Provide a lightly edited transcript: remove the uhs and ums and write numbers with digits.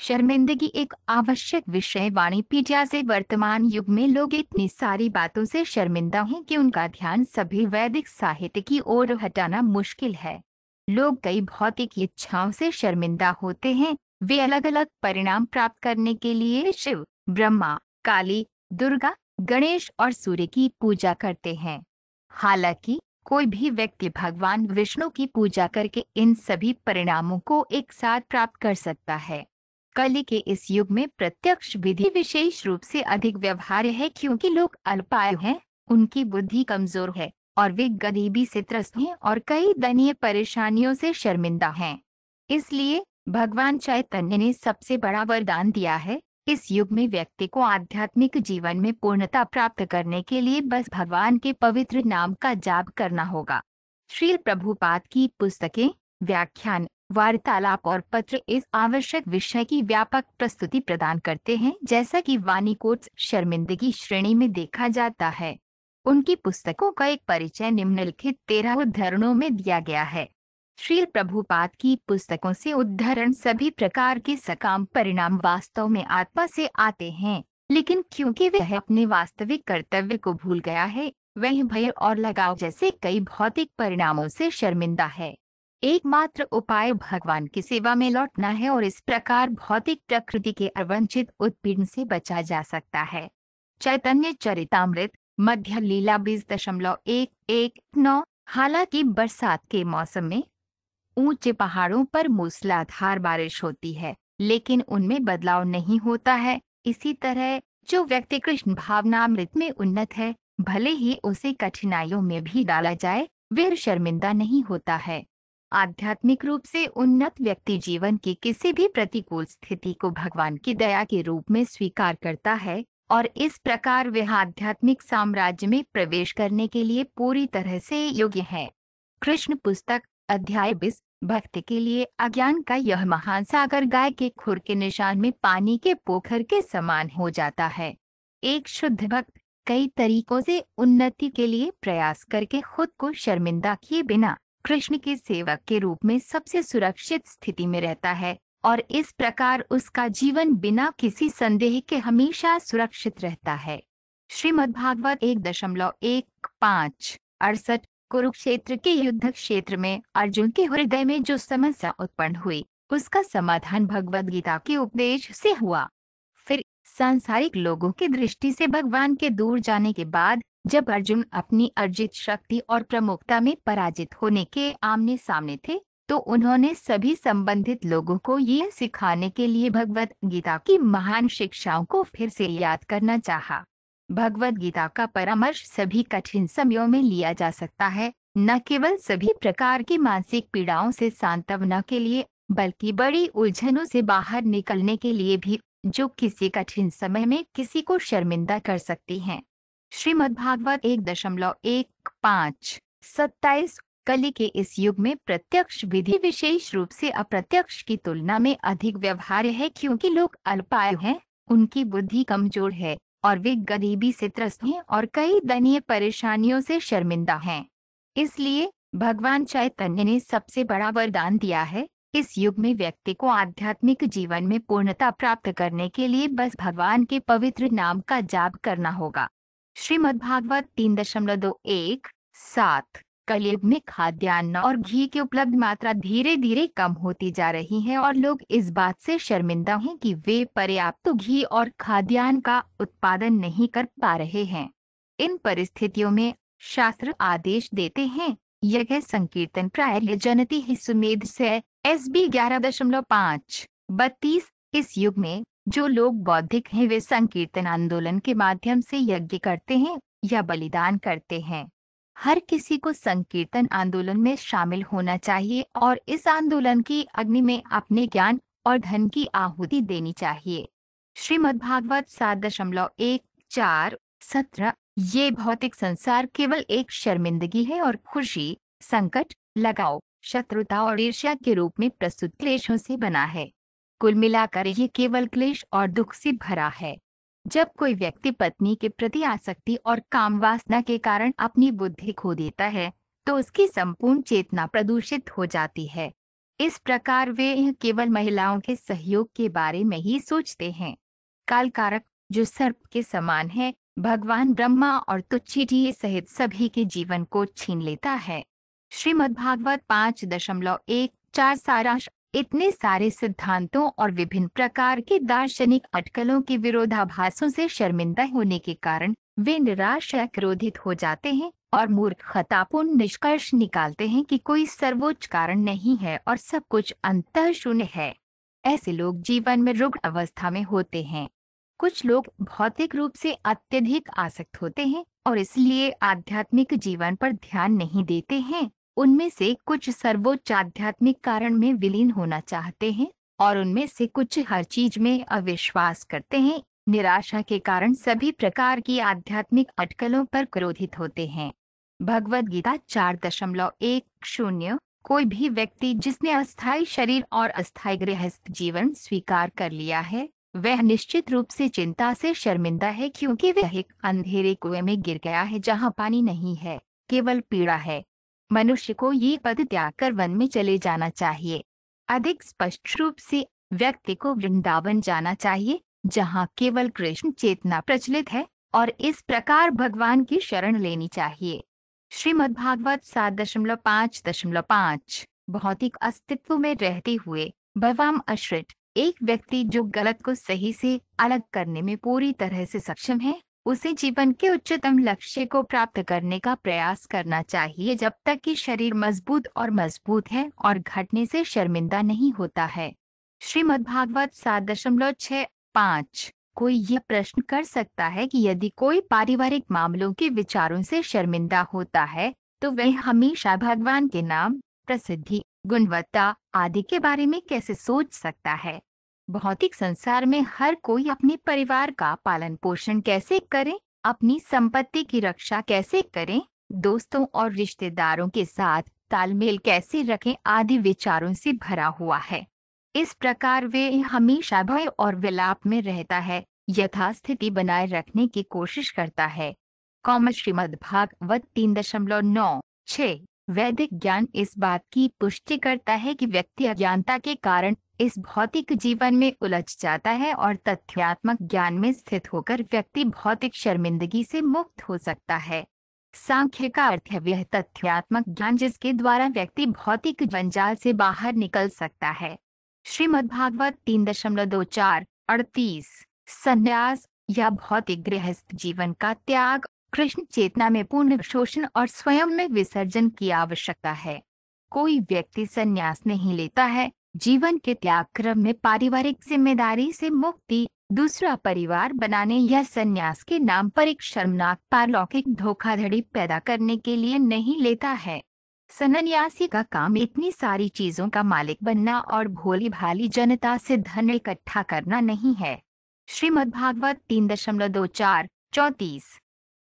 शर्मिंदगी एक आवश्यक विषय वाणिपीडिया से वर्तमान युग में लोग इतनी सारी बातों से शर्मिंदा हैं कि उनका ध्यान सभी वैदिक साहित्य की ओर हटाना मुश्किल है। लोग कई भौतिक इच्छाओं से शर्मिंदा होते हैं। वे अलग अलग परिणाम प्राप्त करने के लिए शिव, ब्रह्मा, काली, दुर्गा, गणेश और सूर्य की पूजा करते हैं। हालांकि कोई भी व्यक्ति भगवान विष्णु की पूजा करके इन सभी परिणामों को एक साथ प्राप्त कर सकता है। कली के इस युग में प्रत्यक्ष विधि विशेष रूप से अधिक व्यवहार्य है क्योंकि लोग अल्पायु हैं, उनकी बुद्धि कमजोर है और वे गरीबी से त्रस्त हैं और कई दयनीय परेशानियों से शर्मिंदा हैं। इसलिए भगवान चैतन्य ने सबसे बड़ा वरदान दिया है। इस युग में व्यक्ति को आध्यात्मिक जीवन में पूर्णता प्राप्त करने के लिए बस भगवान के पवित्र नाम का जाप करना होगा। श्रील प्रभुपाद की पुस्तकें, व्याख्यान, वार्तालाप और पत्र इस आवश्यक विषय की व्यापक प्रस्तुति प्रदान करते हैं, जैसा कि वाणी कोट्स शर्मिंदगी श्रेणी में देखा जाता है। उनकी पुस्तकों का एक परिचय निम्नलिखित 13 उद्धरणों में दिया गया है। श्रील प्रभुपाद की पुस्तकों से उद्धरण सभी प्रकार के सकाम परिणाम वास्तव में आत्मा से आते हैं, लेकिन क्योंकि वह अपने वास्तविक कर्तव्य को भूल गया है, वह भय और लगाव जैसे कई भौतिक परिणामों से शर्मिंदा है। एकमात्र उपाय भगवान की सेवा में लौटना है और इस प्रकार भौतिक प्रकृति के अवंचित उत्पीड़न से बचा जा सकता है। चैतन्य चरितामृत, मध्य लीला 20.119। हालांकि बरसात के मौसम में ऊंचे पहाड़ों पर मूसलाधार बारिश होती है, लेकिन उनमें बदलाव नहीं होता है। इसी तरह जो व्यक्ति कृष्ण भावनामृत में उन्नत है, भले ही उसे कठिनाइयों में भी डाला जाए, वह शर्मिंदा नहीं होता है। आध्यात्मिक रूप से उन्नत व्यक्ति जीवन की किसी भी प्रतिकूल स्थिति को भगवान की दया के रूप में स्वीकार करता है और इस प्रकार वह आध्यात्मिक साम्राज्य में प्रवेश करने के लिए पूरी तरह से योग्य है। कृष्ण पुस्तक, अध्याय 20। भक्ति के लिए अज्ञान का यह महान सागर गाय के खुर के निशान में पानी के पोखर के समान हो जाता है। एक शुद्ध भक्त कई तरीकों से उन्नति के लिए प्रयास करके खुद को शर्मिंदा किए बिना कृष्ण के सेवक के रूप में सबसे सुरक्षित स्थिति में रहता है और इस प्रकार उसका जीवन बिना किसी संदेह के हमेशा सुरक्षित रहता है। श्रीमद्भागवत 1.15 68। कुरुक्षेत्र के युद्ध क्षेत्र में अर्जुन के हृदय में जो समस्या उत्पन्न हुई, उसका समाधान भगवद गीता के उपदेश से हुआ। फिर सांसारिक लोगों की दृष्टि से भगवान के दूर जाने के बाद जब अर्जुन अपनी अर्जित शक्ति और प्रमुखता में पराजित होने के आमने सामने थे, तो उन्होंने सभी संबंधित लोगों को ये सिखाने के लिए भगवद गीता की महान शिक्षाओं को फिर से याद करना चाहा। भगवद गीता का परामर्श सभी कठिन समयों में लिया जा सकता है, न केवल सभी प्रकार की मानसिक पीड़ाओं से सांत्वना के लिए, बल्कि बड़ी उलझनों से बाहर निकलने के लिए भी, जो किसी कठिन समय में किसी को शर्मिंदा कर सकती हैं। श्रीमद्भागवत 1.15 27। कली के इस युग में प्रत्यक्ष विधि विशेष रूप से अप्रत्यक्ष की तुलना में अधिक व्यवहार्य है क्योंकि लोग अल्पायु हैं, उनकी बुद्धि कमजोर है और वे गरीबी से त्रस्त हैं और कई दयनीय परेशानियों से शर्मिंदा हैं। इसलिए भगवान चैतन्य ने सबसे बड़ा वरदान दिया है। इस युग में व्यक्ति को आध्यात्मिक जीवन में पूर्णता प्राप्त करने के लिए बस भगवान के पवित्र नाम का जाप करना होगा। श्रीमद्भागवत 3.217। कलयुग में खाद्यान्न और घी की उपलब्ध मात्रा धीरे धीरे कम होती जा रही है और लोग इस बात से शर्मिंदा हैं कि वे पर्याप्त घी और खाद्यान्न का उत्पादन नहीं कर पा रहे हैं। इन परिस्थितियों में शास्त्र आदेश देते हैं, यज्ञ संकीर्तन प्राय जनति ही सुमेध से SB 11.5 32। इस युग में जो लोग बौद्धिक हैं वे संकीर्तन आंदोलन के माध्यम से यज्ञ करते हैं या बलिदान करते हैं। हर किसी को संकीर्तन आंदोलन में शामिल होना चाहिए और इस आंदोलन की अग्नि में अपने ज्ञान और धन की आहुति देनी चाहिए। श्रीमद्भागवत 7.14 17। ये भौतिक संसार केवल एक शर्मिंदगी है और खुशी, संकट, लगाव, शत्रुता और ईर्ष्या के रूप में प्रस्तुत क्लेशों से बना है। कुल मिलाकर ये केवल क्लेश और दुख से भरा है। जब कोई व्यक्ति पत्नी के प्रति आसक्ति और काम वासना के कारण अपनी बुद्धि खो देता है, तो उसकी संपूर्ण चेतना प्रदूषित हो जाती है। इस प्रकार वे केवल महिलाओं के सहयोग के बारे में ही सोचते हैं। काल कारक, जो सर्प के समान है, भगवान ब्रह्मा और तुच्छी सहित सभी के जीवन को छीन लेता है। श्रीमद्भागवत 5.14 सारांश। इतने सारे सिद्धांतों और विभिन्न प्रकार के दार्शनिक अटकलों के विरोधाभासों से शर्मिंदा होने के कारण वे निराश या क्रोधित हो जाते हैं और मूर्खतापूर्ण निष्कर्ष निकालते हैं कि कोई सर्वोच्च कारण नहीं है और सब कुछ अंततः शून्य है। ऐसे लोग जीवन में रुग्ण अवस्था में होते हैं। कुछ लोग भौतिक रूप से अत्यधिक आसक्त होते हैं और इसलिए आध्यात्मिक जीवन पर ध्यान नहीं देते हैं। उनमें से कुछ सर्वोच्च आध्यात्मिक कारण में विलीन होना चाहते हैं और उनमें से कुछ हर चीज में अविश्वास करते हैं। निराशा के कारण सभी प्रकार की आध्यात्मिक अटकलों पर क्रोधित होते हैं। भगवद गीता 4.10। कोई भी व्यक्ति जिसने अस्थायी शरीर और अस्थायी गृहस्थ जीवन स्वीकार कर लिया है, वह निश्चित रूप से चिंता से शर्मिंदा है, क्योंकि वह एक अंधेरे कुएं में गिर गया है जहां पानी नहीं है, केवल पीड़ा है। मनुष्य को ये पद त्याग कर वन में चले जाना चाहिए। अधिक स्पष्ट रूप से व्यक्ति को वृंदावन जाना चाहिए, जहां केवल कृष्ण चेतना प्रचलित है, और इस प्रकार भगवान की शरण लेनी चाहिए। श्रीमद्भागवत 7.5.5। भौतिक अस्तित्व में रहते हुए भवाम अश्रित, एक व्यक्ति जो गलत को सही से अलग करने में पूरी तरह से सक्षम है, उसे जीवन के उच्चतम लक्ष्य को प्राप्त करने का प्रयास करना चाहिए जब तक कि शरीर मजबूत है और घटने से शर्मिंदा नहीं होता है। श्रीमद्भागवत 7.6.5। कोई यह प्रश्न कर सकता है कि यदि कोई पारिवारिक मामलों के विचारों से शर्मिंदा होता है, तो वह हमेशा भगवान के नाम, प्रसिद्धि, गुणवत्ता आदि के बारे में कैसे सोच सकता है। भौतिक संसार में हर कोई अपने परिवार का पालन पोषण कैसे करे, अपनी संपत्ति की रक्षा कैसे करें, दोस्तों और रिश्तेदारों के साथ तालमेल कैसे रखें आदि विचारों से भरा हुआ है। इस प्रकार वे हमेशा भय और विलाप में रहता है, यथास्थिति बनाए रखने की कोशिश करता है। श्रीमद्भागवत 3.9.6। वैदिक ज्ञान इस बात की पुष्टि करता है कि व्यक्ति अज्ञानता के कारण इस भौतिक जीवन में उलझ जाता है और तथ्यात्मक ज्ञान में स्थित होकर व्यक्ति भौतिक शर्मिंदगी से मुक्त हो सकता है। सांख्य का अर्थ है वह तथ्यात्मक ज्ञान जिसके द्वारा व्यक्ति भौतिक जंजाल से बाहर निकल सकता है। श्रीमद्भागवत 3.24.38। संन्यास या भौतिक गृहस्थ जीवन का त्याग, कृष्ण चेतना में पूर्ण शोषण और स्वयं में विसर्जन की आवश्यकता है। कोई व्यक्ति संन्यास नहीं लेता है। जीवन के त्याग क्रम में पारिवारिक जिम्मेदारी से मुक्ति, दूसरा परिवार बनाने या संन्यास के नाम पर एक शर्मनाक पारलौकिक धोखाधड़ी पैदा करने के लिए नहीं लेता है। सन्यासी का काम इतनी सारी चीजों का मालिक बनना और भोली भाली जनता से धन इकट्ठा करना नहीं है। श्रीमद्भागवत 3.24.34।